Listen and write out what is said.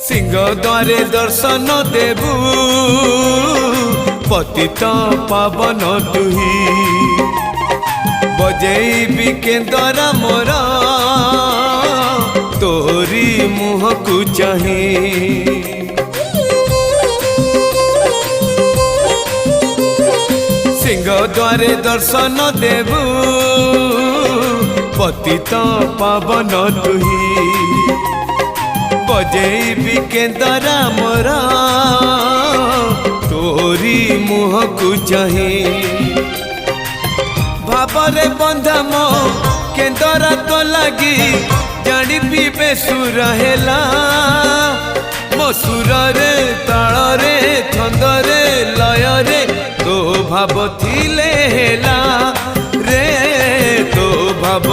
सिंह द्वारे दर्शन देबू पतित पावन तुही बजेबी केंदरा मोर तोरी मुह को चाही सिंह द्वारे दर्शन देबू पतित पावन तुही बजेबी केंदरा मोर तोरी मुह को चाही भावरे बंधा मो केंदरा तो लगी जानी पीबे सुर हेला मो सुर रे ताल रे छंद रे लय रे तो भाव थिले हेला रे तो भाव